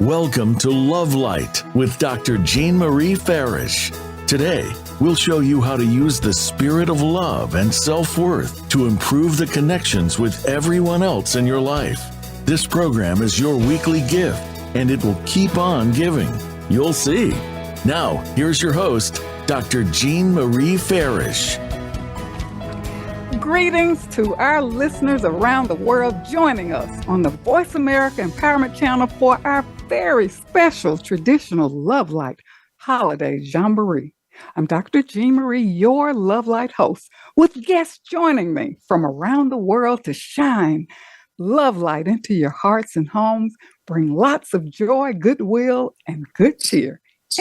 Welcome to Love Light with Dr. Jean Marie Farish. Today, we'll show you how to use the spirit of love and self-worth to improve the connections with everyone else in your life. This program is your weekly gift, and it will keep on giving. You'll see. Now, here's your host, Dr. Jean Marie Farish. Greetings to our listeners around the world joining us on the Voice America Empowerment Channel for our very special traditional Love Light Holiday Jamboree. I'm Dr. Jean Marie, your Love Light host, with guests joining me from around the world to shine love light into your hearts and homes, bring lots of joy, goodwill, and good cheer,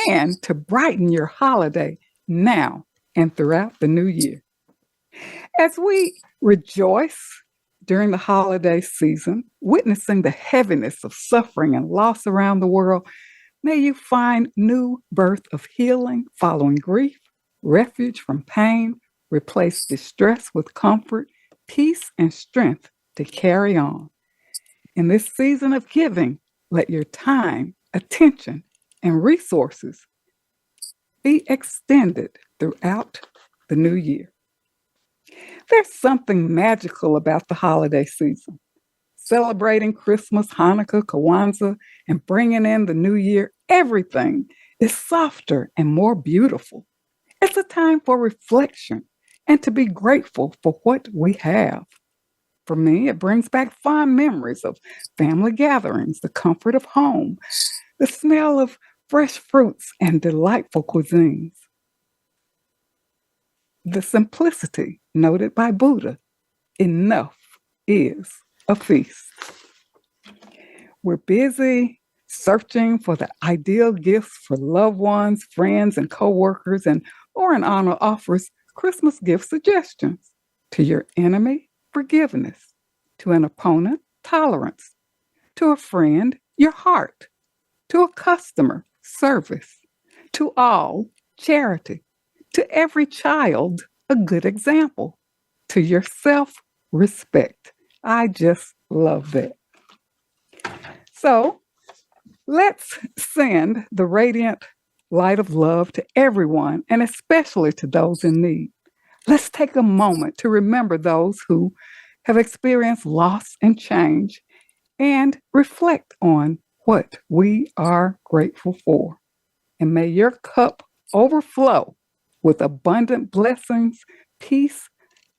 and to brighten your holiday now and throughout the new year. As we rejoice during the holiday season, witnessing the heaviness of suffering and loss around the world, may you find new birth of healing following grief, refuge from pain, replace distress with comfort, peace and strength to carry on. In this season of giving, let your time, attention, and resources be extended throughout the new year. There's something magical about the holiday season. Celebrating Christmas, Hanukkah, Kwanzaa, and bringing in the new year, everything is softer and more beautiful. It's a time for reflection and to be grateful for what we have. For me, it brings back fond memories of family gatherings, the comfort of home, the smell of fresh fruits and delightful cuisines. The simplicity noted by Buddha, enough is a feast. We're busy searching for the ideal gifts for loved ones, friends, and coworkers, and Or Honor offers Christmas gift suggestions. To your enemy, forgiveness. To an opponent, tolerance. To a friend, your heart. To a customer, service. To all, charity. To every child, a good example. To yourself, respect. I just love that. So let's send the radiant light of love to everyone, and especially to those in need. Let's take a moment to remember those who have experienced loss and change and reflect on what we are grateful for. And may your cup overflow with abundant blessings, peace,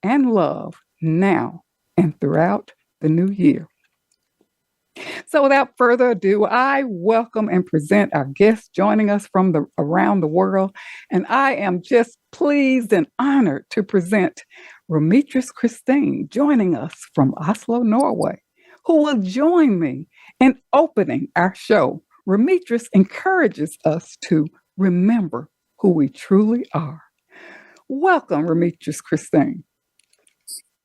and love now and throughout the new year. So without further ado, I welcome and present our guests joining us from around the world. And I am just pleased and honored to present Rometris Christine joining us from Oslo, Norway, who will join me in opening our show. Rometris encourages us to remember who we truly are. Welcome, Rometris Christine.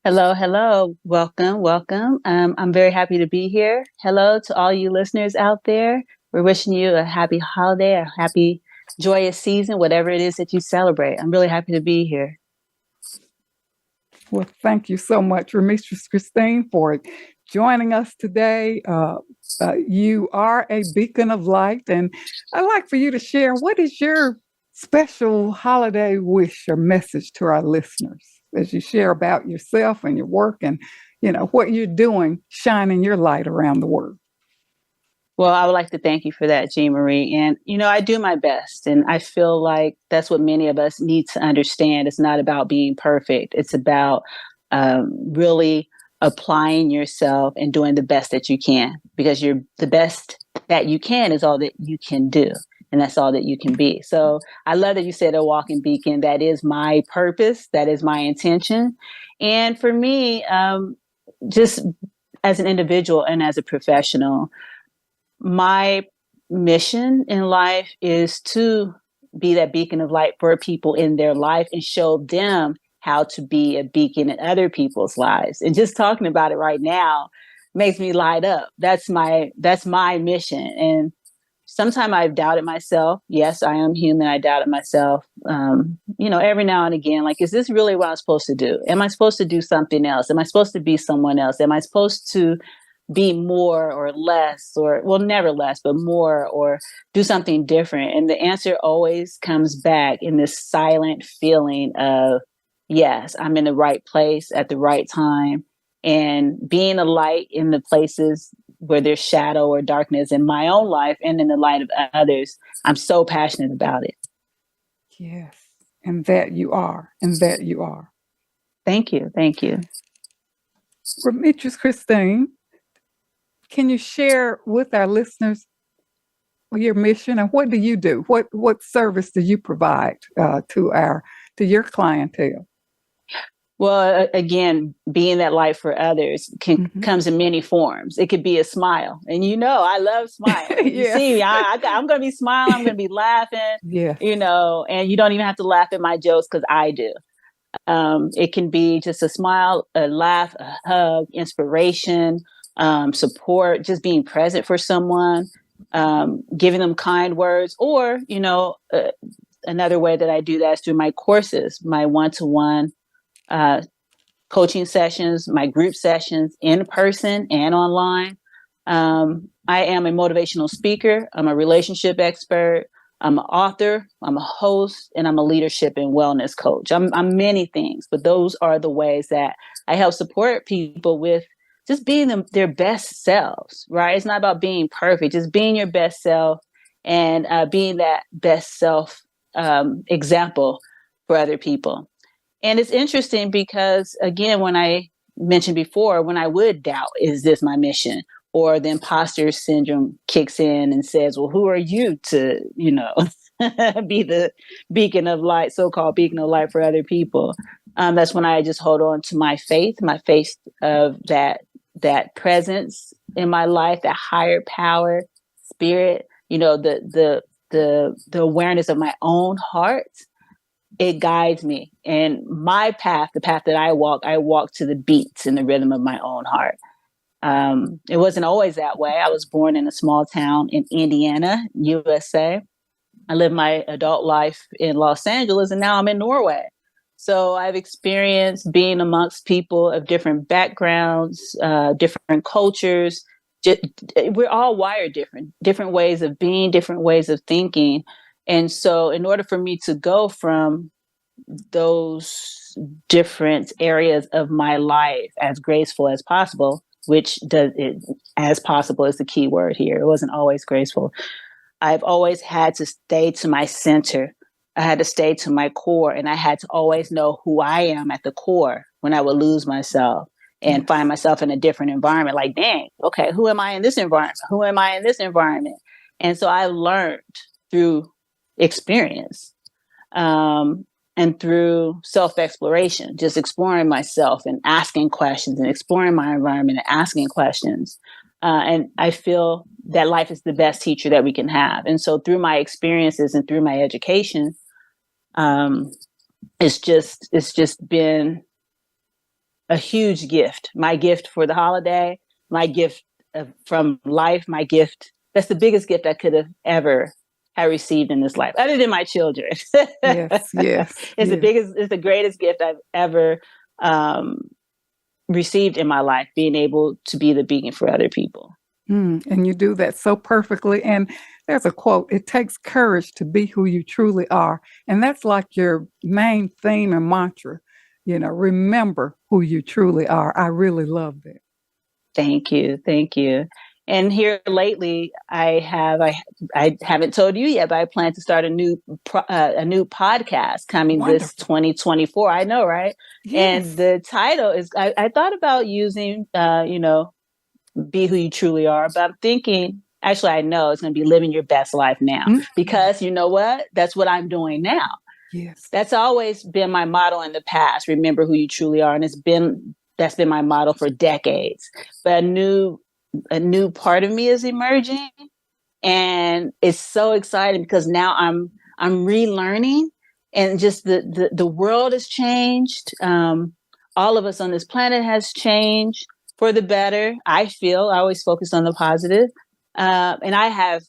Hello. Welcome. I'm very happy to be here. Hello to all you listeners out there. We're wishing you a happy holiday, a happy, joyous season, whatever it is that you celebrate. I'm really happy to be here. Well, thank you so much, Rometris Christine, for joining us today. You are a beacon of light, and I'd like for you to share, what is your special holiday wish or message to our listeners as you share about yourself and your work and, what you're doing, shining your light around the world? Well, I would like to thank you for that, Jean Marie. And, I do my best. And I feel like that's what many of us need to understand. It's not about being perfect. It's about really applying yourself and doing the best that you can, because the best that you can is all that you can do. And that's all that you can be. So I love that you said a walking beacon. That is my purpose. That is my intention. And for me, just as an individual and as a professional, my mission in life is to be that beacon of light for people in their life and show them how to be a beacon in other people's lives. And just talking about it right now makes me light up. That's my mission. And sometimes I've doubted myself. Yes, I am human. I doubted myself, every now and again, like, is this really what I'm supposed to do? Am I supposed to do something else? Am I supposed to be someone else? Am I supposed to be more or less, or well, never less, but more, or do something different. And the answer always comes back in this silent feeling of, yes, I'm in the right place at the right time, and being a light in the places where there's shadow or darkness in my own life and in the light of others. I'm so passionate about it. Yes. And that you are. And that you are. Thank you. Thank you. Rometris Christine, can you share with our listeners your mission and what do you do? What service do you provide to your clientele? Well, again, being that light for others comes in many forms. It could be a smile, and I love smiling. You see, I'm going to be smiling. I'm going to be laughing. Yes. And you don't even have to laugh at my jokes because I do. It can be just a smile, a laugh, a hug, inspiration, support, just being present for someone, giving them kind words, or another way that I do that is through my courses, my one-to-one coaching sessions, my group sessions in person and online. I am a motivational speaker. I'm a relationship expert. I'm an author. I'm a host, and I'm a leadership and wellness coach. I'm many things, but those are the ways that I help support people with just being their best selves, right? It's not about being perfect, just being your best self and being that best self example for other people. And it's interesting because, again, when I mentioned before, when I would doubt, is this my mission? Or the imposter syndrome kicks in and says, well, who are you to, be the beacon of light, so-called beacon of light for other people? That's when I just hold on to my faith of that presence in my life, that higher power, spirit, the awareness of my own heart. It guides me. And my path, the path that I walk to the beats and the rhythm of my own heart. It wasn't always that way. I was born in a small town in Indiana, USA. I lived my adult life in Los Angeles, and now I'm in Norway. So I've experienced being amongst people of different backgrounds, different cultures. We're all wired different ways of being, different ways of thinking. And so in order for me to go from those different areas of my life as graceful as possible, which does it as possible is the key word here. It wasn't always graceful. I've always had to stay to my center. I had to stay to my core, and I had to always know who I am at the core when I would lose myself and find myself in a different environment. Like, dang, okay, who am I in this environment? Who am I in this environment? And so I learned through experience and through self-exploration, just exploring myself and asking questions and exploring my environment and asking questions. And I feel that life is the best teacher that we can have. And so through my experiences and through my education, it's just been a huge gift. My gift for the holiday, my gift from life, my gift. That's the biggest gift I could have ever have received in this life, other than my children. Yes. It's the greatest gift I've ever received in my life, being able to be the beacon for other people. And you do that so perfectly. And there's a quote, it takes courage to be who you truly are. And that's like your main theme and mantra, remember who you truly are. I really love that. Thank you. Thank you. And here lately, I haven't told you yet, but I plan to start a new podcast coming this 2024. I know, right? Yes. And the title is, I thought about using, be who you truly are, but I'm thinking, actually, I know it's going to be living your best life now, because you know what? That's what I'm doing now. Yes. That's always been my motto in the past. Remember who you truly are. And that's been my motto for decades. But a new part of me is emerging, and it's so exciting because now I'm relearning, and just the world has changed. All of us on this planet has changed for the better. I always focus on the positive, and I have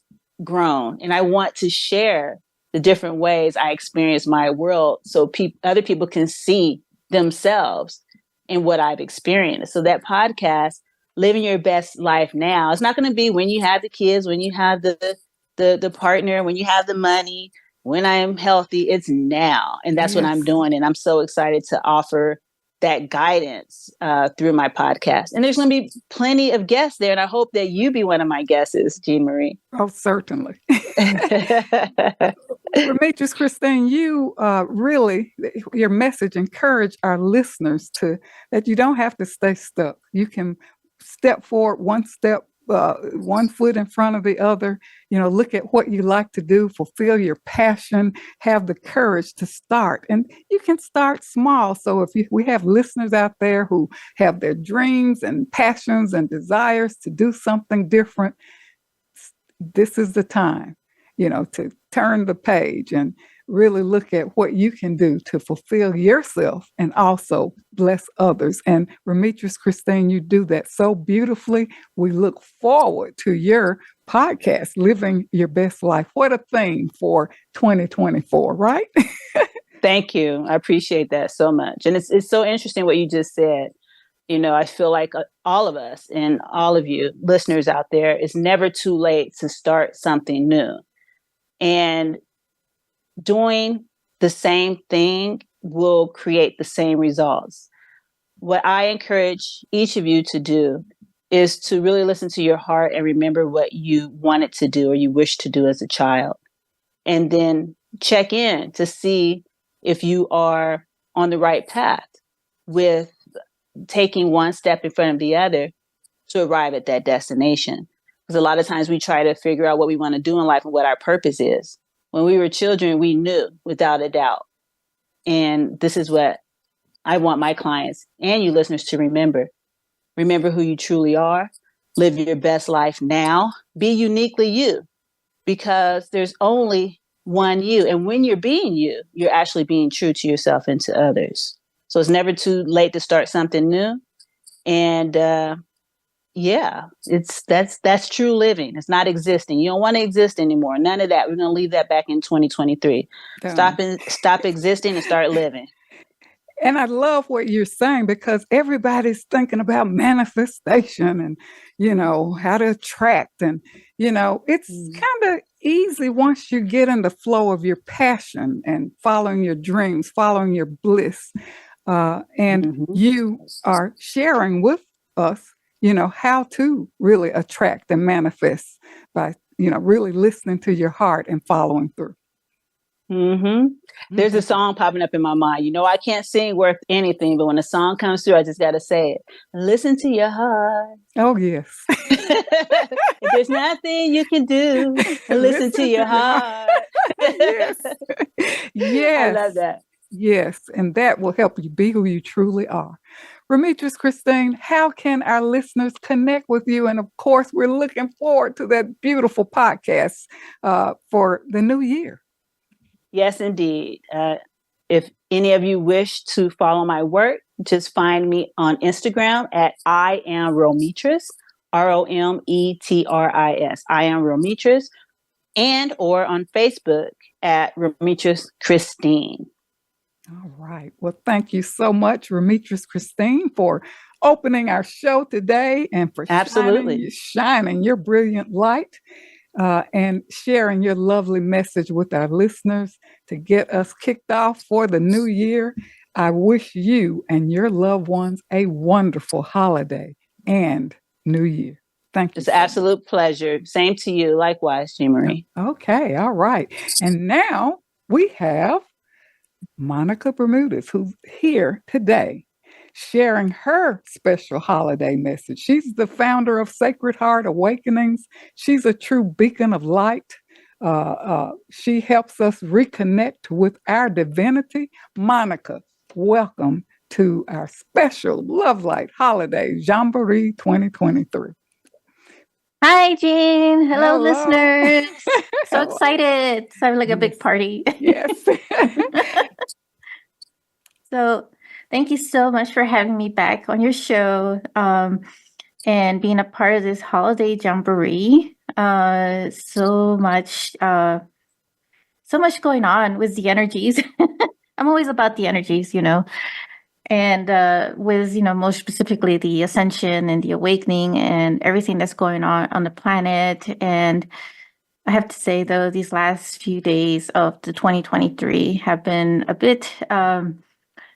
grown, and I want to share the different ways I experience my world so other people can see themselves in what I've experienced. So that podcast, living your best life now. It's not going to be when you have the kids, when you have the partner, when you have the money, when I am healthy. It's now. And that's what I'm doing. And I'm so excited to offer that guidance through my podcast. And there's going to be plenty of guests there. And I hope that you be one of my guests, Jean Marie. Oh, certainly. Rometris Christine, you really, your message encourage our listeners that you don't have to stay stuck. You can step forward one step, one foot in front of the other, look at what you like to do, fulfill your passion, have the courage to start. And you can start small. So if we have listeners out there who have their dreams and passions and desires to do something different, this is the time, to turn the page and really look at what you can do to fulfill yourself and also bless others. And Rometris Christine, you do that so beautifully. We look forward to your podcast, Living Your Best Life. What a theme for 2024, right? Thank you. I appreciate that so much. And it's so interesting what you just said. I feel like all of us and all of you listeners out there, it's never too late to start something new. And doing the same thing will create the same results. What I encourage each of you to do is to really listen to your heart and remember what you wanted to do or you wish to do as a child. And then check in to see if you are on the right path with taking one step in front of the other to arrive at that destination. Because a lot of times we try to figure out what we want to do in life and what our purpose is. When we were children, we knew without a doubt. And this is what I want my clients and you listeners to remember. Remember who you truly are. Live your best life now. Be uniquely you, because there's only one you. And when you're being you, you're actually being true to yourself and to others. So it's never too late to start something new. And that's true living. It's not existing. You don't want to exist anymore. None of that. We're going to leave that back in 2023. Stop existing and start living. And I love what you're saying, because everybody's thinking about manifestation and, how to attract. And, it's kind of easy once you get in the flow of your passion and following your dreams, following your bliss. And you are sharing with us, how to really attract and manifest by, really listening to your heart and following through. There's a song popping up in my mind. I can't sing worth anything, but when a song comes through, I just got to say it. Listen to your heart. Oh, yes. If there's nothing you can do, listen to your heart. Yes. Yes. I love that. Yes. And that will help you be who you truly are. Rometris Christine, how can our listeners connect with you? And of course, we're looking forward to that beautiful podcast for the new year. Yes, indeed. If any of you wish to follow my work, just find me on Instagram at I am Rometris, Rometris. I am Rometris, and or on Facebook at Rometris Christine. All right. Well, thank you so much, Rometris Christine, for opening our show today and for shining your brilliant light. And sharing your lovely message with our listeners to get us kicked off for the new year. I wish you and your loved ones a wonderful holiday and new year. Thank you. It's an absolute pleasure. Same to you. Likewise, Jean Marie. Okay. All right. And now we have Monica Bermudez, who's here today, sharing her special holiday message. She's the founder of Sacred Heart Awakenings. She's a true beacon of light. She helps us reconnect with our divinity. Monica, welcome to our special Love Light Holiday Jamboree 2023. Hi, Jean. Hello, listeners. So excited. It's like a big party. Yes. So thank you so much for having me back on your show and being a part of this holiday jamboree. So much going on with the energies. I'm always about the energies, And with, most specifically the ascension and the awakening and everything that's going on the planet. And I have to say, though, these last few days of the 2023 have been a bit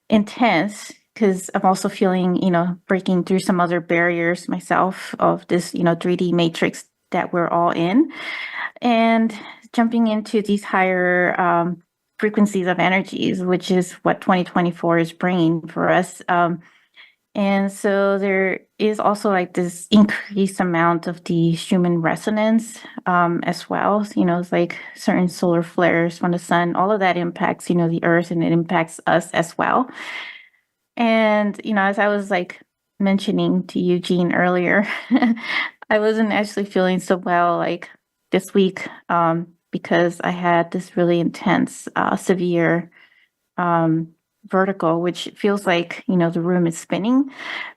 intense, because I'm also feeling, breaking through some other barriers myself of this, 3D matrix that we're all in, and jumping into these higher frequencies of energies, which is what 2024 is bringing for us. And so there is also like this increased amount of the human resonance as well. It's like certain solar flares from the sun, all of that impacts, the earth, and it impacts us as well. And, as I was like mentioning to Eugene earlier, I wasn't actually feeling so well like this week because I had this really intense, severe vertigo, which feels like, the room is spinning.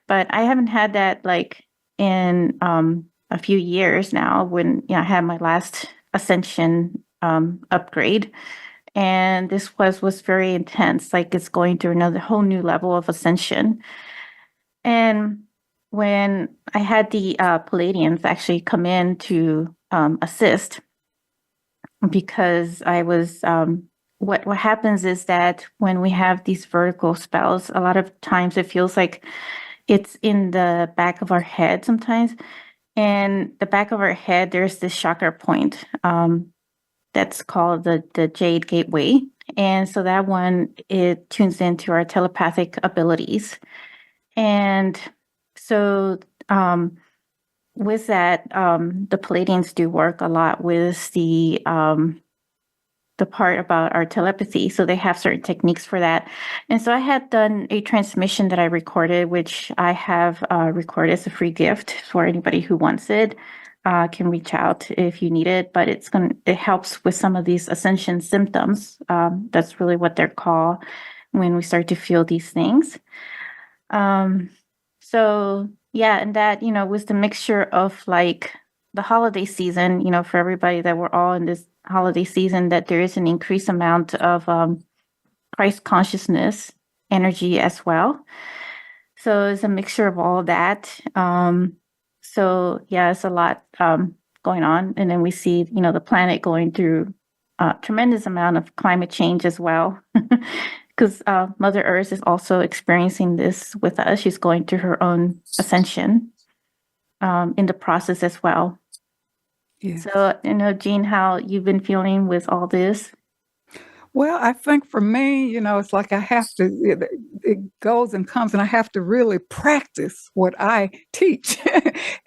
But I haven't had that like in a few years now, when I had my last ascension upgrade. And this was very intense, like it's going through another whole new level of ascension. And when I had the Palladians actually come in to assist, because I was, what happens is that when we have these vertical spells, a lot of times it feels like it's in the back of our head sometimes. And the back of our head, there's this chakra point that's called the Jade Gateway. And so that one, it tunes into our telepathic abilities. And so with that, the Palladians do work a lot with the part about our telepathy. So they have certain techniques for that. And so I had done a transmission that I recorded, which I have recorded as a free gift for anybody who wants it. Can reach out if you need it, but it helps with some of these ascension symptoms. That's really what they're called when we start to feel these things. So yeah, and that, was the mixture of like the holiday season, for everybody, that we're all in this holiday season, that there is an increased amount of Christ consciousness energy as well. So it's a mixture of all of that. So yeah, it's a lot going on. And then we see, the planet going through a tremendous amount of climate change as well. Because Mother Earth is also experiencing this with us. She's going through her own ascension in the process as well. Yes. So, Jean, how you've been feeling with all this? Well, I think for me, it's like I have to, it goes and comes, and I have to really practice what I teach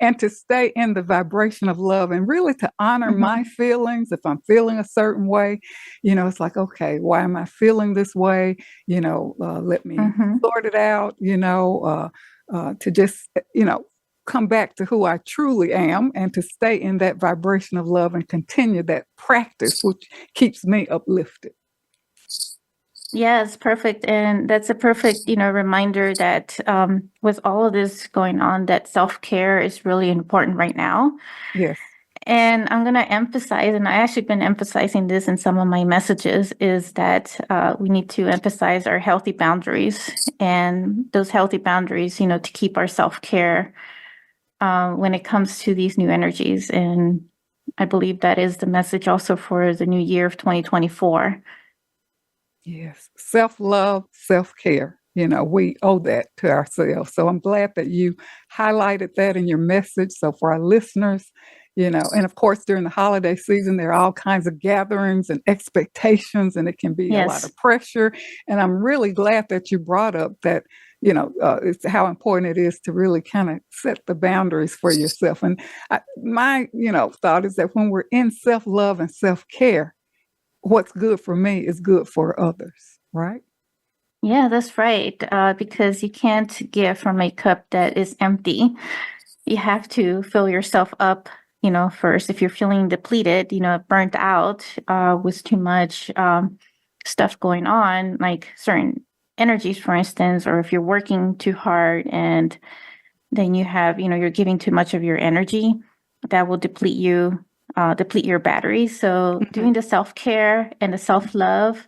and to stay in the vibration of love, and really to honor my feelings. If I'm feeling a certain way, it's like, okay, why am I feeling this way? Let me sort it out, to just, come back to who I truly am, and to stay in that vibration of love and continue that practice, which keeps me uplifted. Yes, perfect. And that's a perfect, reminder that with all of this going on, that self-care is really important right now. Yes. And I'm going to emphasize, and I actually been emphasizing this in some of my messages, is that we need to emphasize our healthy boundaries, and those healthy boundaries, to keep our self-care when it comes to these new energies. And I believe that is the message also for the new year of 2024. Yes. Self-love, self-care. We owe that to ourselves. So I'm glad that you highlighted that in your message. So for our listeners, and of course, during the holiday season, there are all kinds of gatherings and expectations, and it can be a lot of pressure. And I'm really glad that you brought up that, it's how important it is to really kind of set the boundaries for yourself. And my, thought is that when we're in self-love and self-care, what's good for me is good for others, right? Yeah, that's right. Because you can't give from a cup that is empty. You have to fill yourself up, first. If you're feeling depleted, burnt out with too much stuff going on, like certain energies, for instance, or if you're working too hard and then you have, you're giving too much of your energy, that will deplete you. Deplete your battery. So doing the self-care and the self-love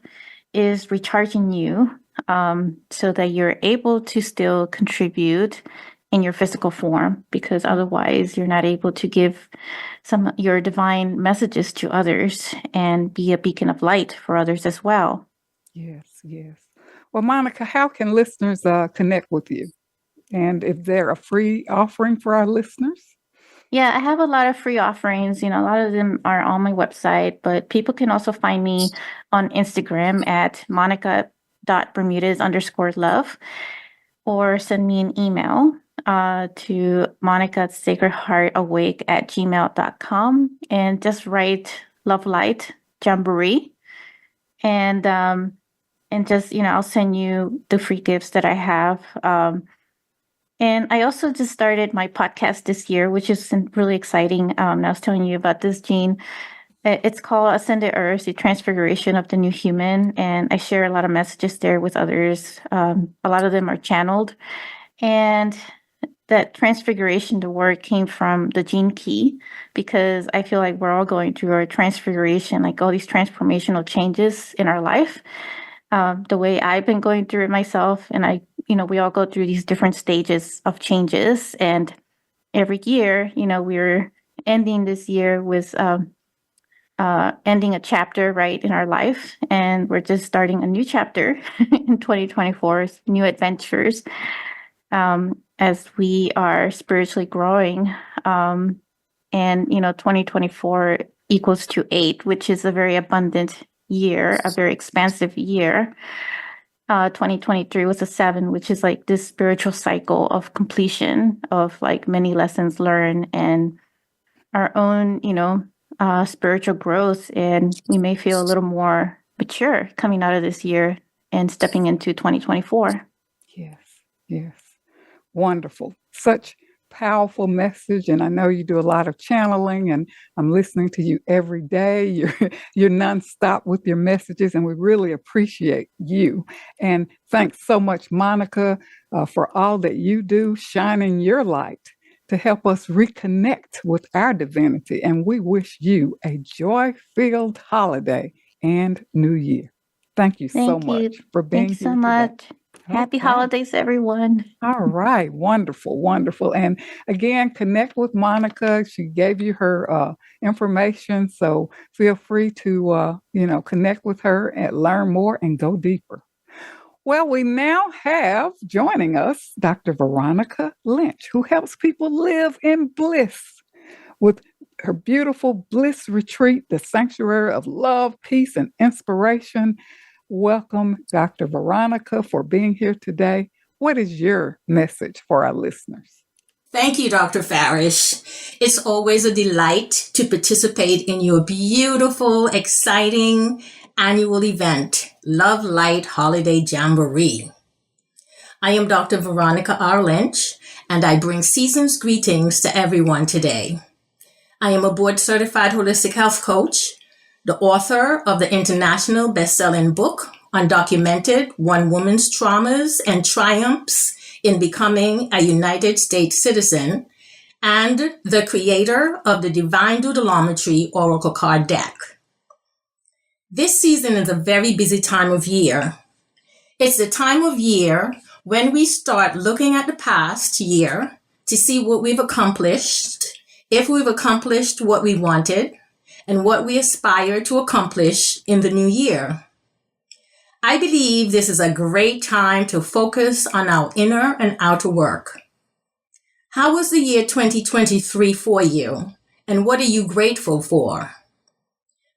is recharging you so that you're able to still contribute in your physical form, because otherwise you're not able to give your divine messages to others and be a beacon of light for others as well. Yes, yes. Well, Monica, how can listeners connect with you? And is there a free offering for our listeners? Yeah, I have a lot of free offerings. A lot of them are on my website, but people can also find me on Instagram at monica.bermudez_love, or send me an email to monica@sacredheartawake@gmail.com, and just write Love Light Jamboree. And just, I'll send you the free gifts that I have. And I also just started my podcast this year, which is really exciting. I was telling you about this, Jean. It's called Ascended Earth, the Transfiguration of the New Human. And I share a lot of messages there with others. A lot of them are channeled. And that transfiguration, the word came from the gene key, because I feel like we're all going through our transfiguration, like all these transformational changes in our life. The way I've been going through it myself, and we all go through these different stages of changes. And every year, we're ending this year with ending a chapter, right, in our life. And we're just starting a new chapter in 2024, new adventures, as we are spiritually growing. And 2024 equals to 8, which is a very abundant year, a very expansive year. 2023 was a 7, which is like this spiritual cycle of completion of like many lessons learned and our own, spiritual growth. And we may feel a little more mature coming out of this year and stepping into 2024. Yes, yes. Wonderful. Such powerful message. And I know you do a lot of channeling, and I'm listening to you every day. You're nonstop with your messages, and we really appreciate you. And thanks so much, Monica, for all that you do, shining your light to help us reconnect with our divinity. And we wish you a joy-filled holiday and New Year. Thank you so much for being here today. Thanks so much. Happy holidays, everyone. All right. Wonderful. Wonderful. And again, connect with Monica. She gave you her information. So feel free to, connect with her and learn more and go deeper. Well, we now have joining us Dr. Veronica Lynch, who helps people live in bliss with her beautiful Bliss Retreat, the sanctuary of love, peace, and inspiration. Welcome, Dr. Veronica, for being here today. What is your message for our listeners? Thank you, Dr. Farish. It's always a delight to participate in your beautiful, exciting annual event, Love Light Holiday Jamboree. I am Dr. Veronica R. Lynch, and I bring season's greetings to everyone today. I am a board-certified holistic health coach, the author of the international bestselling book, Undocumented: One Woman's Traumas and Triumphs in Becoming a United States Citizen, and the creator of the Divine Doodleometry Oracle Card Deck. This season is a very busy time of year. It's the time of year when we start looking at the past year to see what we've accomplished, if we've accomplished what we wanted, and what we aspire to accomplish in the new year. I believe this is a great time to focus on our inner and outer work. How was the year 2023 for you, and what are you grateful for?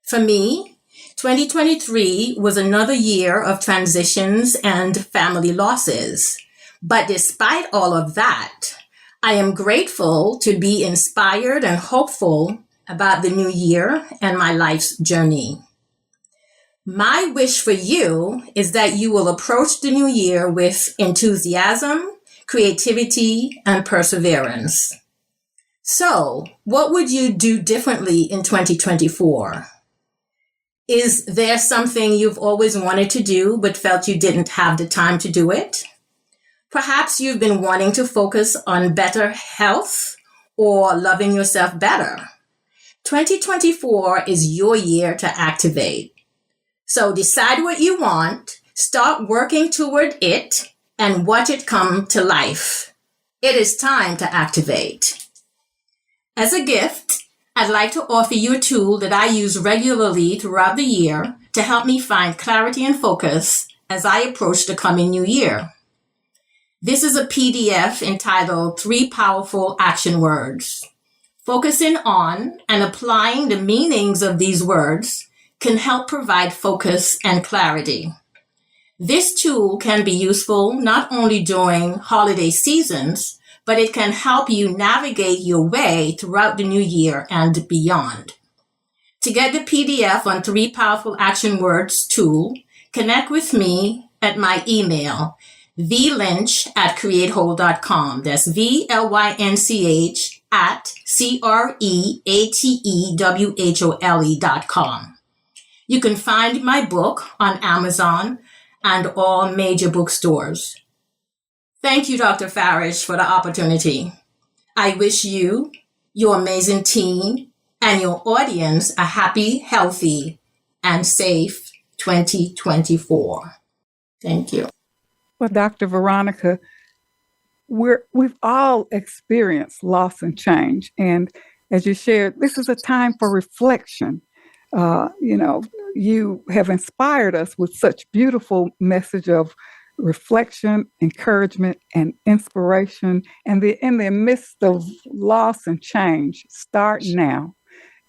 For me, 2023 was another year of transitions and family losses. But despite all of that, I am grateful to be inspired and hopeful about the new year and my life's journey. My wish for you is that you will approach the new year with enthusiasm, creativity, and perseverance. So, what would you do differently in 2024? Is there something you've always wanted to do but felt you didn't have the time to do it? Perhaps you've been wanting to focus on better health or loving yourself better. 2024 is your year to activate. So decide what you want, Start working toward it and watch it come to life. It is time to activate. As a gift, I'd like to offer you a tool that I use regularly throughout the year to help me find clarity and focus as I approach the coming new year. This is a PDF entitled 3 Powerful Action Words. Focusing on and applying the meanings of these words can help provide focus and clarity. This tool can be useful not only during holiday seasons, but it can help you navigate your way throughout the new year and beyond. To get the PDF on 3 Powerful Action Words tool, connect with me at my email, vlynch@createwhole.com. That's VLYNCH at CREATEWHOLE.com. You can find my book on Amazon and all major bookstores. Thank you, Dr. Farish, for the opportunity. I wish you, your amazing team, and your audience a happy, healthy, and safe 2024. Thank you. Well, Dr. Veronica, we've all experienced loss and change. And as you shared, this is a time for reflection. You have inspired us with such beautiful message of reflection, encouragement, and inspiration. And in the midst of loss and change, start now,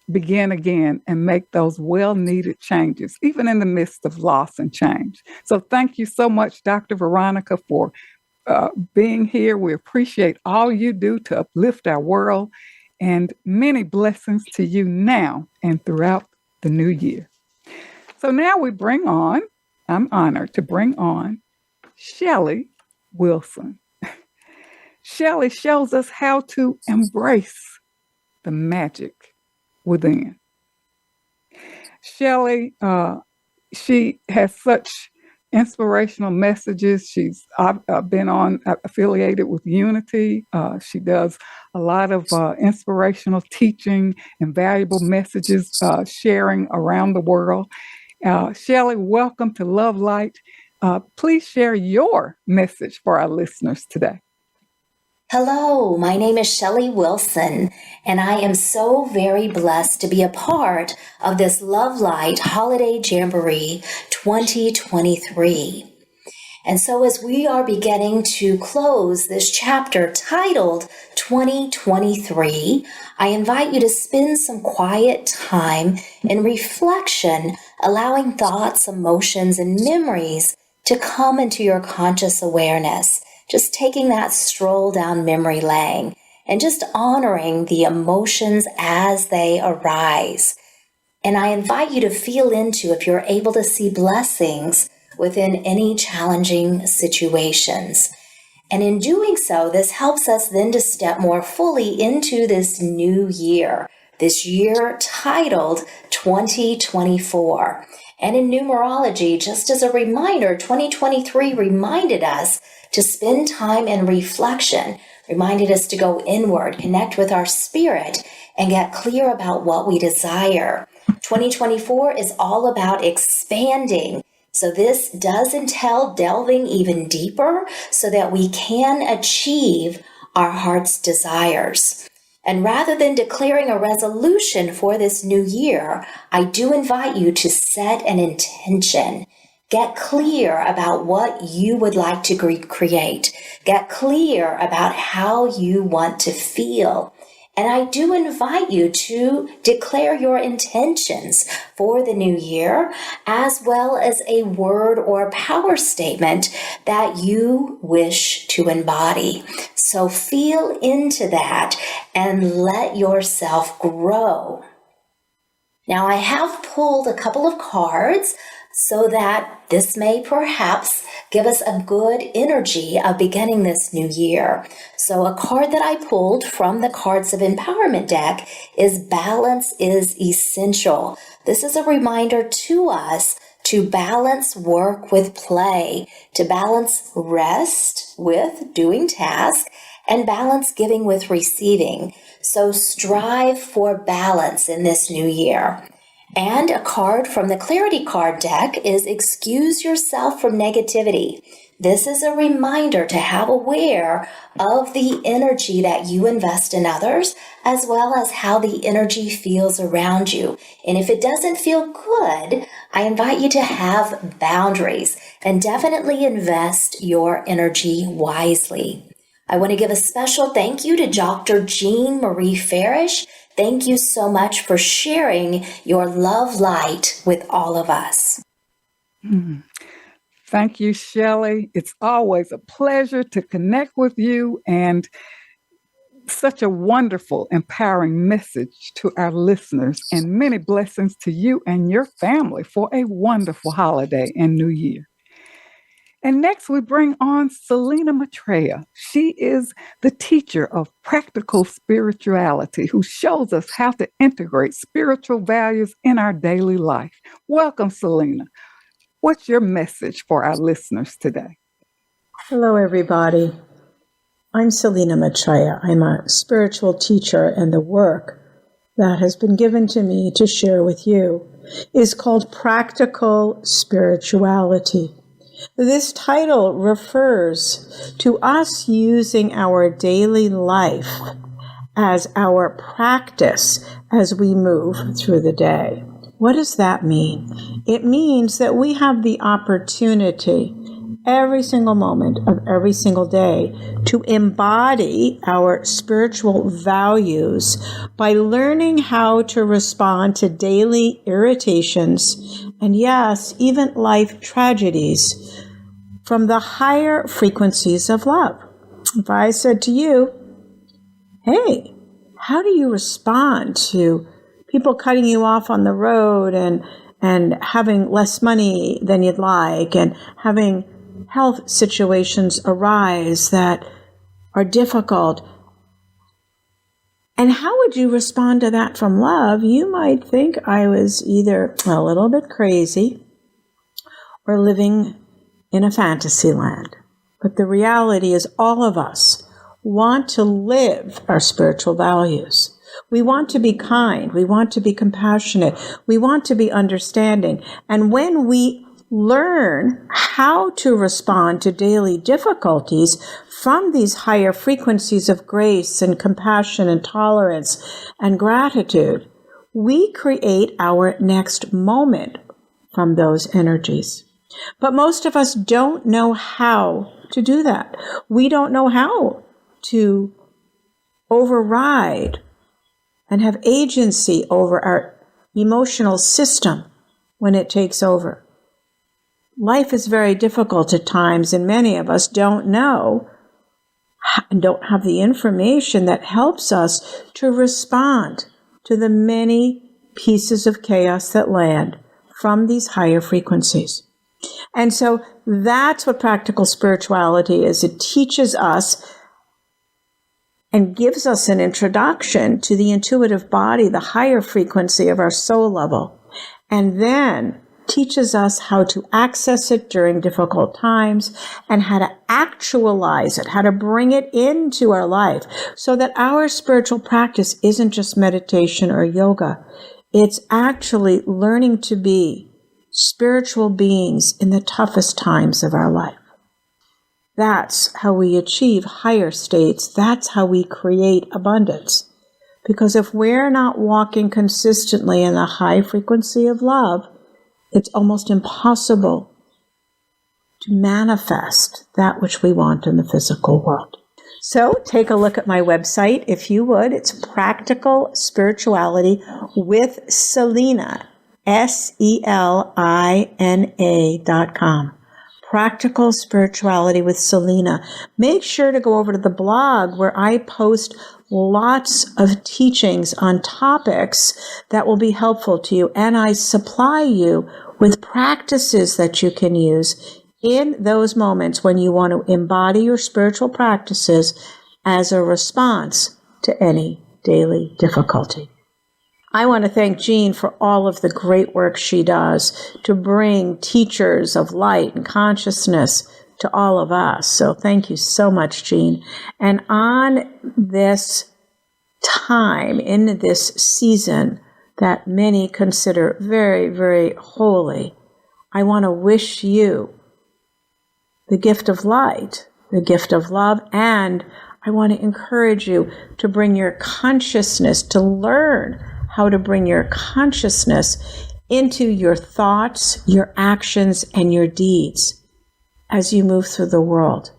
begin again, and make those well-needed changes, even in the midst of loss and change. So thank you so much, Dr. Veronica, for being here. We appreciate all you do to uplift our world, and many blessings to you now and throughout the new year. So now I'm honored to bring on Shelly Wilson. Shelly shows us how to embrace the magic within. Shelly, she has such inspirational messages. I've been affiliated with Unity. She does a lot of inspirational teaching and valuable messages sharing around the world. Shelly, welcome to Love Light. Please share your message for our listeners today. Hello, my name is Shelly Wilson, and I am so very blessed to be a part of this Love Light Holiday Jamboree 2023. And so as we are beginning to close this chapter titled 2023, I invite you to spend some quiet time in reflection, allowing thoughts, emotions, and memories to come into your conscious awareness. Just taking that stroll down memory lane and just honoring the emotions as they arise. And I invite you to feel into if you're able to see blessings within any challenging situations. And in doing so, this helps us then to step more fully into this new year, this year titled 2024. And in numerology, just as a reminder, 2023 reminded us to spend time in reflection, reminded us to go inward, connect with our spirit, and get clear about what we desire. 2024 is all about expanding. So this does entail delving even deeper so that we can achieve our heart's desires. And rather than declaring a resolution for this new year, I do invite you to set an intention. Get clear about what you would like to create. Get clear about how you want to feel. And I do invite you to declare your intentions for the new year, as well as a word or power statement that you wish to embody. So feel into that and let yourself grow. Now, I have pulled a couple of cards so that this may perhaps give us a good energy of beginning this new year. So a card that I pulled from the Cards of Empowerment deck is Balance is Essential. This is a reminder to us to balance work with play, to balance rest with doing tasks, and balance giving with receiving. So strive for balance in this new year. And a card from the Clarity card deck is Excuse Yourself from Negativity. This is a reminder to have aware of the energy that you invest in others, as well as how the energy feels around you. And if it doesn't feel good, I invite you to have boundaries and definitely invest your energy wisely. I want to give a special thank you to Dr. Jean Marie Farish. Thank you so much for sharing your love light with all of us. Thank you, Shelly. It's always a pleasure to connect with you, and such a wonderful, empowering message to our listeners, and many blessings to you and your family for a wonderful holiday and New Year. And next we bring on Selina Maitreya. She is the teacher of practical spirituality who shows us how to integrate spiritual values in our daily life. Welcome, Selina. What's your message for our listeners today? Hello, everybody. I'm Selina Maitreya. I'm a spiritual teacher, and the work that has been given to me to share with you is called Practical Spirituality. This title refers to us using our daily life as our practice as we move through the day. What does that mean? It means that we have the opportunity every single moment of every single day to embody our spiritual values by learning how to respond to daily irritations and, yes, even life tragedies from the higher frequencies of love. If I said to you, hey, how do you respond to people cutting you off on the road and having less money than you'd like and having health situations arise that are difficult? And how would you respond to that from love? You might think I was either a little bit crazy or living in a fantasy land. But the reality is all of us want to live our spiritual values. We want to be kind. We want to be compassionate. We want to be understanding. And when we learn how to respond to daily difficulties from these higher frequencies of grace and compassion and tolerance and gratitude, we create our next moment from those energies. But most of us don't know how to do that. We don't know how to override and have agency over our emotional system when it takes over. Life is very difficult at times, and many of us don't know and don't have the information that helps us to respond to the many pieces of chaos that land from these higher frequencies. And so that's what practical spirituality is. It teaches us and gives us an introduction to the intuitive body, the higher frequency of our soul level, and then teaches us how to access it during difficult times and how to actualize it, how to bring it into our life so that our spiritual practice isn't just meditation or yoga. It's actually learning to be spiritual beings in the toughest times of our life. That's how we achieve higher states. That's how we create abundance. Because if we're not walking consistently in the high frequency of love, it's almost impossible to manifest that which we want in the physical world. So take a look at my website, if you would. It's Practical Spirituality with Selina, SELINA.com. Practical Spirituality with Selina. Make sure to go over to the blog where I post lots of teachings on topics that will be helpful to you, and I supply you with practices that you can use in those moments when you want to embody your spiritual practices as a response to any daily difficulty. I want to thank Jean for all of the great work she does to bring teachers of light and consciousness to all of us. So thank you so much, Jean. And on this time, in this season, that many consider very, very holy, I want to wish you the gift of light, the gift of love, and I want to encourage you to bring your consciousness, to learn how to bring your consciousness into your thoughts, your actions, and your deeds as you move through the world.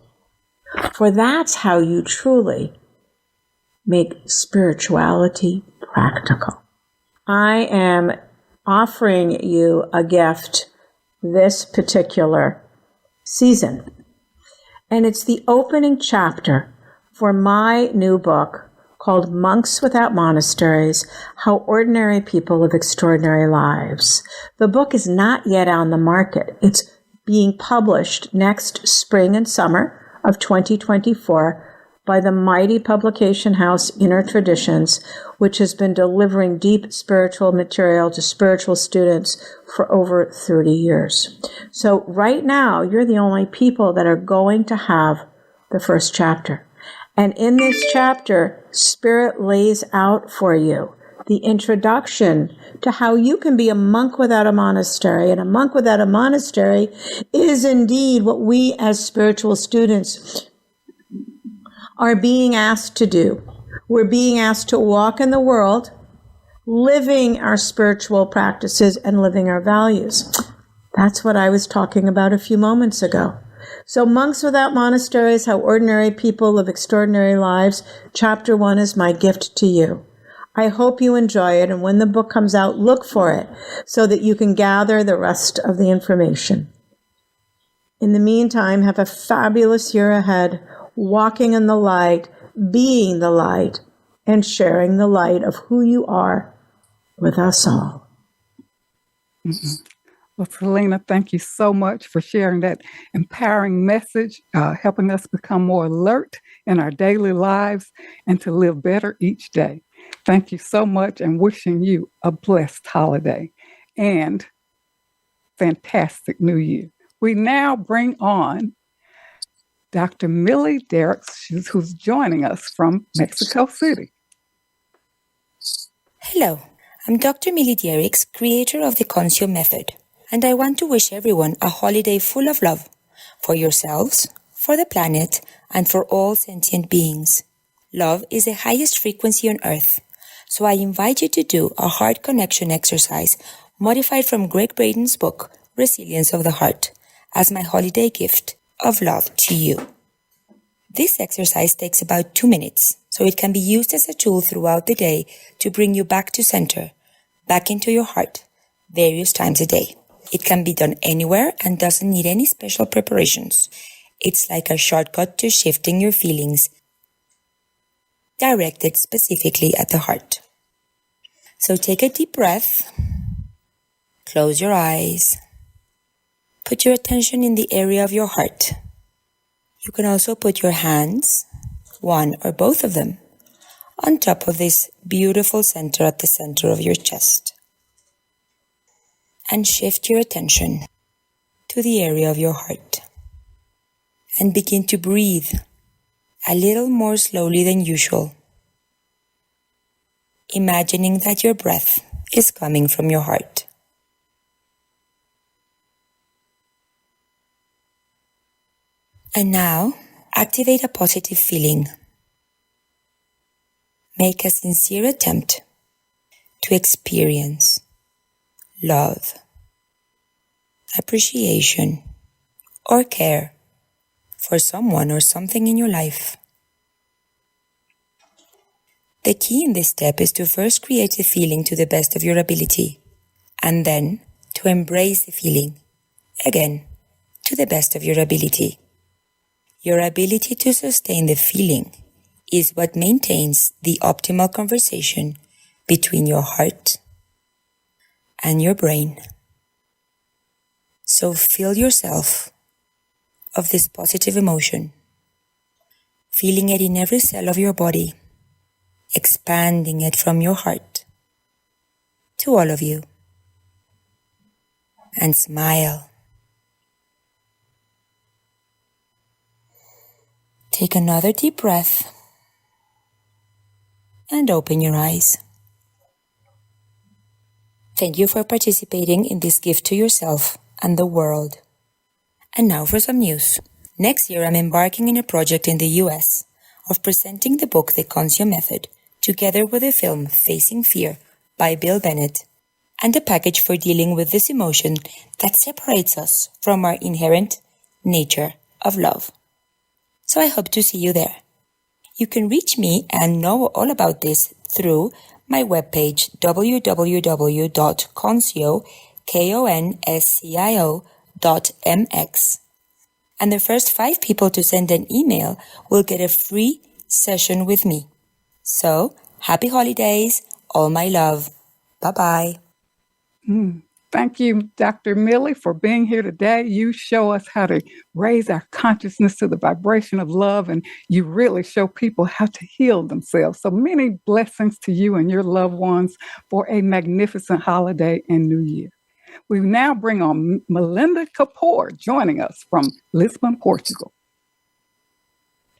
For that's how you truly make spirituality practical. I am offering you a gift this particular season, and it's the opening chapter for my new book called Monks Without Monasteries, How Ordinary People Live Extraordinary Lives. The book is not yet on the market. It's being published next spring and summer of 2024 by the mighty publication house Inner Traditions, which has been delivering deep spiritual material to spiritual students for over 30 years. So right now, you're the only people that are going to have the first chapter. And in this chapter, Spirit lays out for you the introduction to how you can be a monk without a monastery. And a monk without a monastery is indeed what we as spiritual students are being asked to do. We're being asked to walk in the world, living our spiritual practices and living our values. That's what I was talking about a few moments ago. So Monks Without Monasteries, How Ordinary People Live Extraordinary Lives, Chapter 1 is my gift to you. I hope you enjoy it, and when the book comes out, look for it so that you can gather the rest of the information. In the meantime, have a fabulous year ahead, walking in the light, being the light, and sharing the light of who you are with us all. Mm-hmm. Well, Selina, thank you so much for sharing that empowering message, helping us become more alert in our daily lives and to live better each day. Thank you so much, and wishing you a blessed holiday and fantastic new year. We now bring on Dr. Millie Diericx, who's joining us from Mexico City. Hello, I'm Dr. Millie Diericx, creator of the Konscio method, and I want to wish everyone a holiday full of love for yourselves, for the planet, and for all sentient beings. Love is the highest frequency on earth, so I invite you to do a heart connection exercise modified from Greg Braden's book, Resilience of the Heart, as my holiday gift of love to you. This exercise takes about 2 minutes, so it can be used as a tool throughout the day to bring you back to center, back into your heart, various times a day. It can be done anywhere and doesn't need any special preparations. It's like a shortcut to shifting your feelings, directed specifically at the heart. So take a deep breath, close your eyes, put your attention in the area of your heart. You can also put your hands, one or both of them, on top of this beautiful center at the center of your chest. And shift your attention to the area of your heart. And begin to breathe a little more slowly than usual, imagining that your breath is coming from your heart. And now, activate a positive feeling. Make a sincere attempt to experience love, appreciation, or care for someone or something in your life. The key in this step is to first create the feeling to the best of your ability, and then to embrace the feeling, again, to the best of your ability. Your ability to sustain the feeling is what maintains the optimal conversation between your heart and your brain. So fill yourself of this positive emotion, feeling it in every cell of your body, expanding it from your heart to all of you. And smile. Take another deep breath and open your eyes. Thank you for participating in this gift to yourself and the world. And now for some news. Next year, I'm embarking on a project in the US of presenting the book The Konscio Method, together with the film Facing Fear by Bill Bennett, and a package for dealing with this emotion that separates us from our inherent nature of love. So I hope to see you there. You can reach me and know all about this through my webpage www.konscio.mx. And the first 5 people to send an email will get a free session with me. So, happy holidays, all my love. Bye-bye. Thank you, Dr. Millie, for being here today. You show us how to raise our consciousness to the vibration of love, and you really show people how to heal themselves. So many blessings to you and your loved ones for a magnificent holiday and New Year. We now bring on Melinda Kapor joining us from Lisbon, Portugal.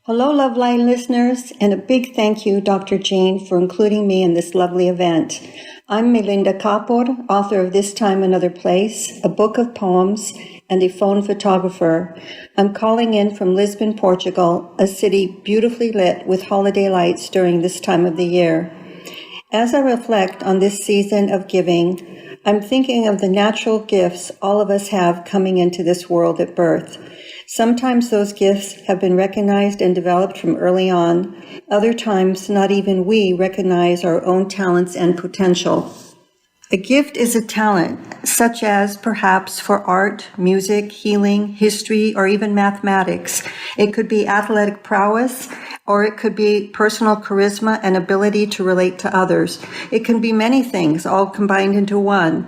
Hello, Love Light listeners, and a big thank you, Dr. Jean, for including me in this lovely event. I'm Melinda Kapor, author of This Time Another Place, a book of poems, and a phone photographer. I'm calling in from Lisbon, Portugal, a city beautifully lit with holiday lights during this time of the year. As I reflect on this season of giving, I'm thinking of the natural gifts all of us have coming into this world at birth. Sometimes those gifts have been recognized and developed from early on. Other times, not even we recognize our own talents and potential. A gift is a talent, such as perhaps for art, music, healing, history, or even mathematics. It could be athletic prowess, or it could be personal charisma and ability to relate to others. It can be many things, all combined into one.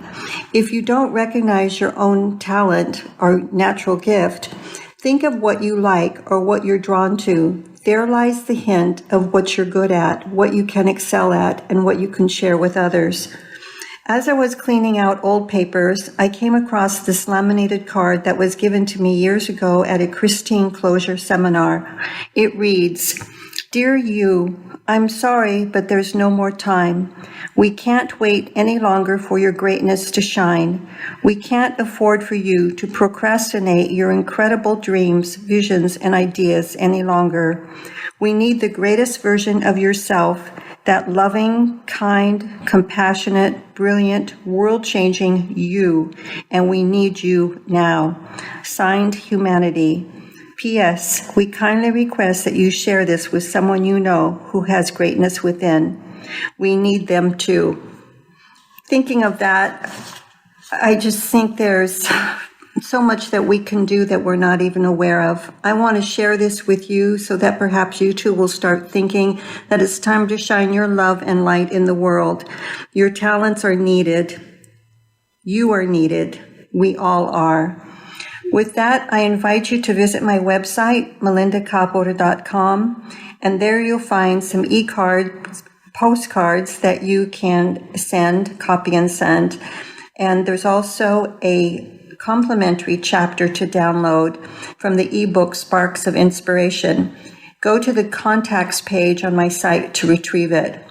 If you don't recognize your own talent or natural gift, think of what you like or what you're drawn to. There lies the hint of what you're good at, what you can excel at, and what you can share with others. As I was cleaning out old papers, I came across this laminated card that was given to me years ago at a Christine closure seminar. It reads, "Dear you, I'm sorry, but there's no more time. We can't wait any longer for your greatness to shine. We can't afford for you to procrastinate your incredible dreams, visions, and ideas any longer. We need the greatest version of yourself, that loving, kind, compassionate, brilliant, world-changing you, and we need you now. Signed, Humanity. P.S. We kindly request that you share this with someone you know who has greatness within. We need them too." Thinking of that, I just think there's so much that we can do that we're not even aware of. I want to share this with you so that perhaps you too will start thinking that it's time to shine your love and light in the world. Your talents are needed. You are needed. We all are. With that, I invite you to visit my website, melindakapor.com, and there you'll find some postcards that you can copy and send. And there's also a complimentary chapter to download from the ebook Sparks of Inspiration. Go to the contacts page on my site to retrieve it.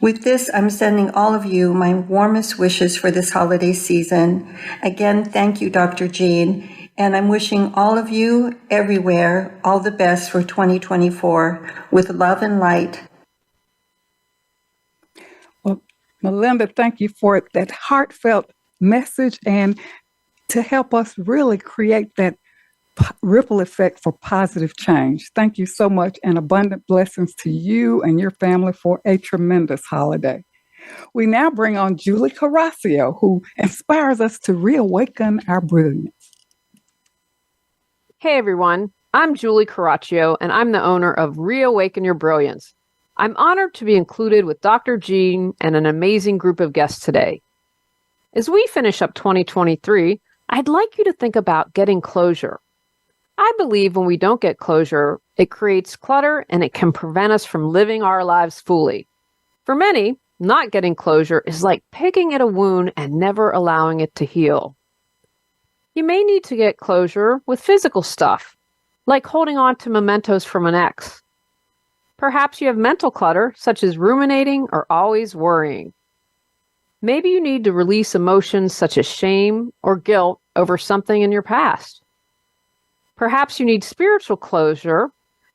With this, I'm sending all of you my warmest wishes for this holiday season. Again, thank you, Dr. Jean, and I'm wishing all of you everywhere all the best for 2024 with love and light. Well, Melinda, thank you for that heartfelt message and to help us really create that ripple effect for positive change. Thank you so much, and abundant blessings to you and your family for a tremendous holiday. We now bring on Julie Coraccio, who inspires us to reawaken our brilliance. Hey everyone, I'm Julie Coraccio, and I'm the owner of Reawaken Your Brilliance. I'm honored to be included with Dr. Jean and an amazing group of guests today. As we finish up 2023, I'd like you to think about getting closure. I believe when we don't get closure, it creates clutter and it can prevent us from living our lives fully. For many, not getting closure is like picking at a wound and never allowing it to heal. You may need to get closure with physical stuff, like holding on to mementos from an ex. Perhaps you have mental clutter, such as ruminating or always worrying. Maybe you need to release emotions such as shame or guilt over something in your past. Perhaps you need spiritual closure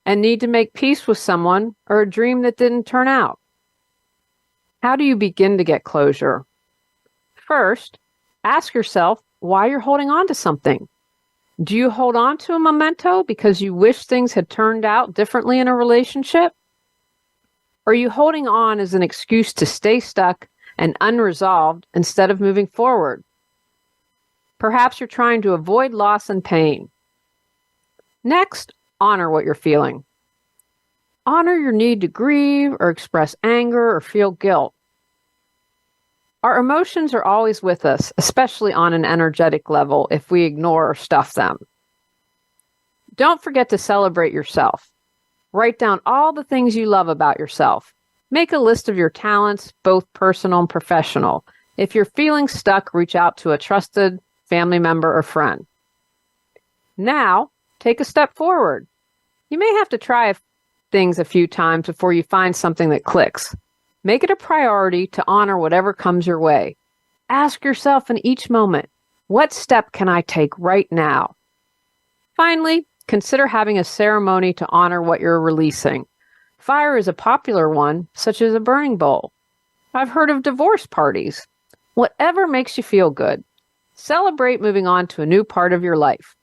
and need to make peace with someone or a dream that didn't turn out. How do you begin to get closure? First, ask yourself why you're holding on to something. Do you hold on to a memento because you wish things had turned out differently in a relationship? Or are you holding on as an excuse to stay stuck and unresolved instead of moving forward? Perhaps you're trying to avoid loss and pain. Next, honor what you're feeling. Honor your need to grieve or express anger or feel guilt. Our emotions are always with us, especially on an energetic level if we ignore or stuff them. Don't forget to celebrate yourself. Write down all the things you love about yourself. Make a list of your talents, both personal and professional. If you're feeling stuck, reach out to a trusted family member or friend. Now, take a step forward. You may have to try things a few times before you find something that clicks. Make it a priority to honor whatever comes your way. Ask yourself in each moment, what step can I take right now? Finally, consider having a ceremony to honor what you're releasing. Fire is a popular one, such as a burning bowl. I've heard of divorce parties. Whatever makes you feel good. Celebrate moving on to a new part of your life.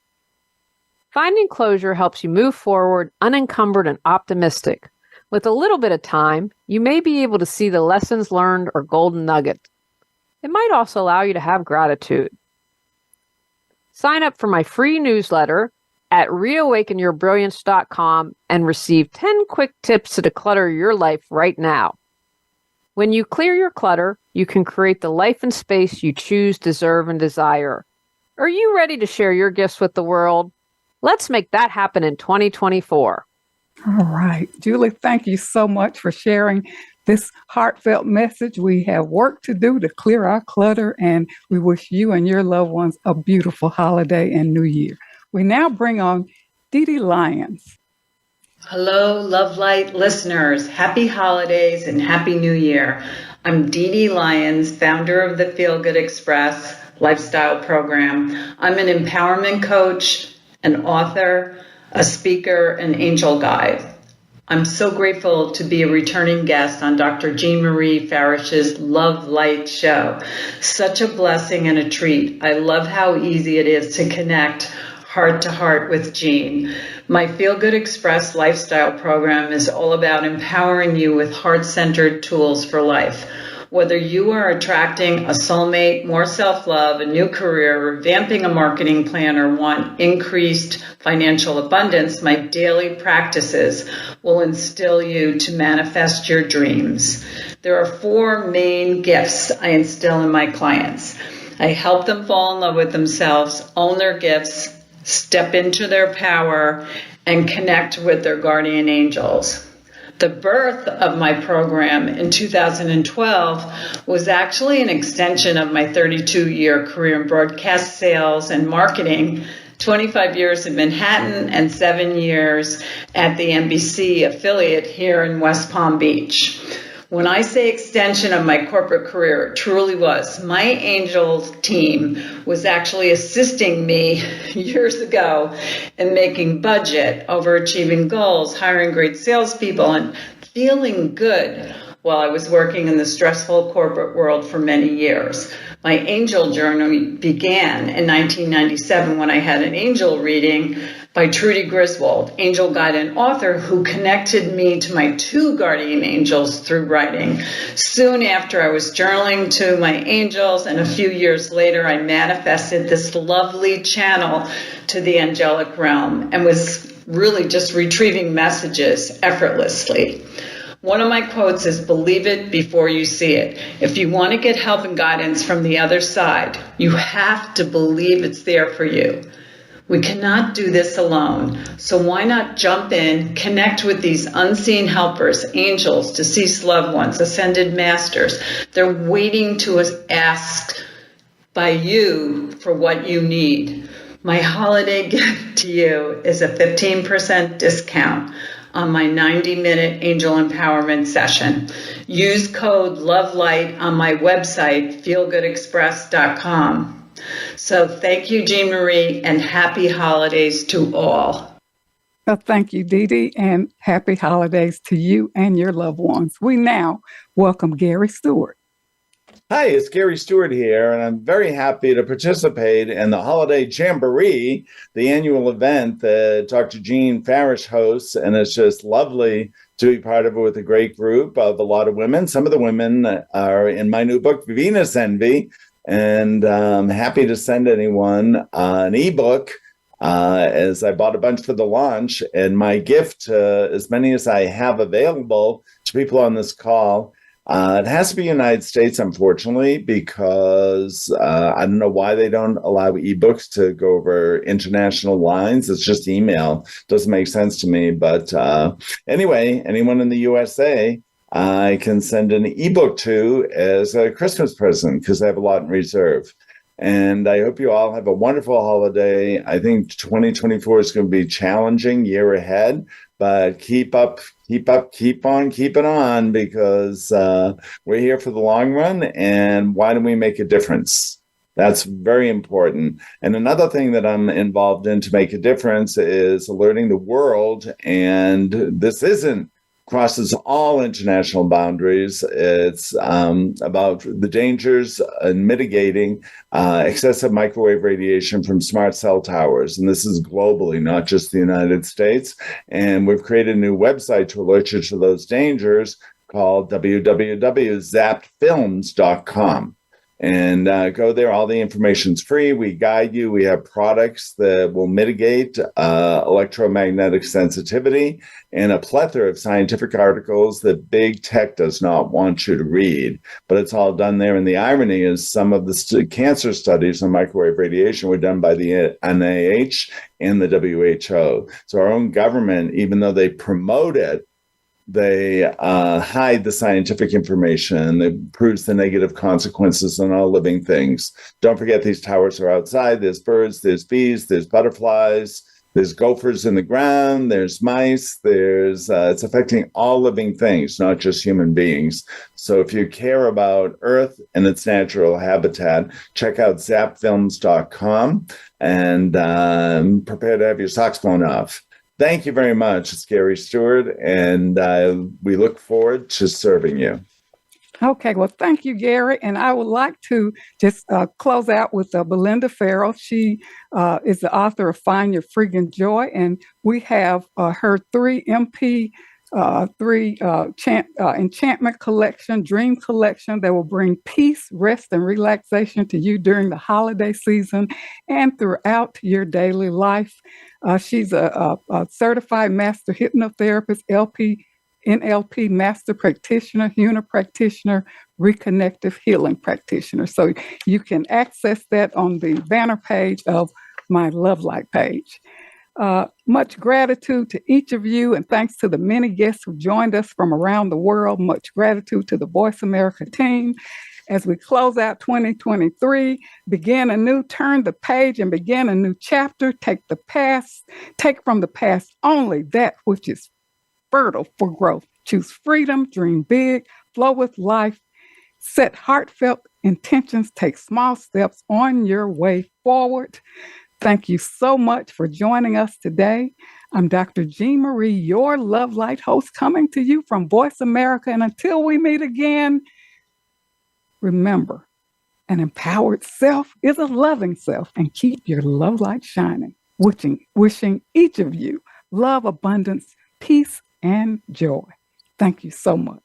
Finding closure helps you move forward unencumbered and optimistic. With a little bit of time, you may be able to see the lessons learned or golden nuggets. It might also allow you to have gratitude. Sign up for my free newsletter at reawakenyourbrilliance.com and receive 10 quick tips to declutter your life right now. When you clear your clutter, you can create the life and space you choose, deserve, and desire. Are you ready to share your gifts with the world? Let's make that happen in 2024. All right. Julie, thank you so much for sharing this heartfelt message. We have work to do to clear our clutter, and we wish you and your loved ones a beautiful holiday and New Year. We now bring on Dede Lyons. Hello, Love Light listeners. Happy holidays and Happy New Year. I'm Dede Lyons, founder of the Feel Good Express lifestyle program. I'm an empowerment coach, an author, a speaker, and angel guide. I'm so grateful to be a returning guest on Dr. Jean Marie Farish's Love Light show. Such a blessing and a treat. I love how easy it is to connect heart to heart with Jean. My Feel Good Express lifestyle program is all about empowering you with heart-centered tools for life. Whether you are attracting a soulmate, more self-love, a new career, revamping a marketing plan, or want increased financial abundance, my daily practices will instill you to manifest your dreams. There are 4 main gifts I instill in my clients. I help them fall in love with themselves, own their gifts, step into their power, and connect with their guardian angels. The birth of my program in 2012 was actually an extension of my 32-year career in broadcast sales and marketing, 25 years in Manhattan and 7 years at the NBC affiliate here in West Palm Beach. When I say extension of my corporate career, it truly was. My angel team was actually assisting me years ago in making budget, overachieving goals, hiring great salespeople, and feeling good while I was working in the stressful corporate world for many years. My angel journey began in 1997 when I had an angel reading by Trudy Griswold, angel guide and author, who connected me to my 2 guardian angels through writing. Soon after, I was journaling to my angels, and a few years later, I manifested this lovely channel to the angelic realm and was really just retrieving messages effortlessly. One of my quotes is, believe it before you see it. If you want to get help and guidance from the other side, you have to believe it's there for you. We cannot do this alone. So why not jump in, connect with these unseen helpers, angels, deceased loved ones, ascended masters. They're waiting to ask by you for what you need. My holiday gift to you is a 15% discount on my 90-minute angel empowerment session. Use code LOVELIGHT on my website, feelgoodexpress.com. So thank you, Jean Marie, and happy holidays to all. Well, thank you, Dede, and happy holidays to you and your loved ones. We now welcome Gary Stuart. Hi, it's Gary Stuart here, and I'm very happy to participate in the Holiday Jamboree, the annual event that Dr. Jean Farish hosts, and it's just lovely to be part of it with a great group of a lot of women. Some of the women are in my new book, Venus Envy, and I'm happy to send anyone an ebook as I bought a bunch for the launch, and my gift, as many as I have available to people on this call, it has to be United States, unfortunately, because I don't know why they don't allow ebooks to go over international lines. It's just email. Doesn't make sense to me. But anyway, anyone in the USA, I can send an ebook to as a Christmas present because I have a lot in reserve. And I hope you all have a wonderful holiday. I think 2024 is going to be a challenging year ahead, but keep on keeping on, because we're here for the long run. And why don't we make a difference? That's very important. And another thing that I'm involved in to make a difference is alerting the world. And this crosses all international boundaries. It's about the dangers and mitigating excessive microwave radiation from smart cell towers. And this is globally, not just the United States. And we've created a new website to alert you to those dangers called www.zapfilms.com. And go there. All the information's free. We guide you. We have products that will mitigate electromagnetic sensitivity and a plethora of scientific articles that big tech does not want you to read. But it's all done there. And the irony is some of the cancer studies on microwave radiation were done by the NIH and the WHO. So our own government, even though they promote it, they hide the scientific information that proves the negative consequences on all living things. Don't forget, these towers are outside. There's birds, there's bees, there's butterflies, there's gophers in the ground, there's mice, it's affecting all living things, not just human beings. So if you care about Earth and its natural habitat, check out zapfilms.com and prepare to have your socks blown off. Thank you very much. It's Gary Stuart, and we look forward to serving you. Okay, well, thank you, Gary. And I would like to just close out with Belinda Farrell. She is the author of Find Your Friggin Joy, and we have her 3 enchantment collection, dream collection that will bring peace, rest, and relaxation to you during the holiday season and throughout your daily life. She's a certified Master Hypnotherapist, NLP Master Practitioner, Huna Practitioner, Reconnective Healing Practitioner. So you can access that on the banner page of my Love Light page. Much gratitude to each of you, and thanks to the many guests who joined us from around the world. Much gratitude to the Voice America team. As we close out 2023, turn the page and begin a new chapter. Take from the past only that which is fertile for growth. Choose freedom, dream big, flow with life, set heartfelt intentions, take small steps on your way forward. Thank you so much for joining us today. I'm Dr. Jean Marie, your Love Light host, coming to you from Voice America. And until we meet again, remember, an empowered self is a loving self, and keep your love light shining. Wishing each of you love, abundance, peace, and joy. Thank you so much.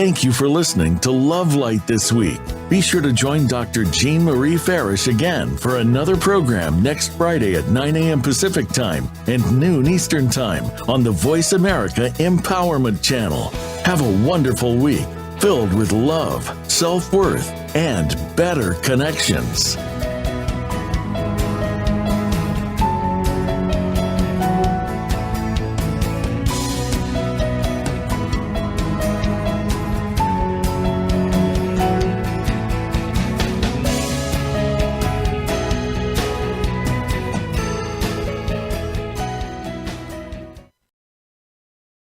Thank you for listening to Love Light this week. Be sure to join Dr. Jean Marie Farish again for another program next Friday at 9 a.m. Pacific Time and noon Eastern Time on the Voice America Empowerment Channel. Have a wonderful week filled with love, self-worth, and better connections.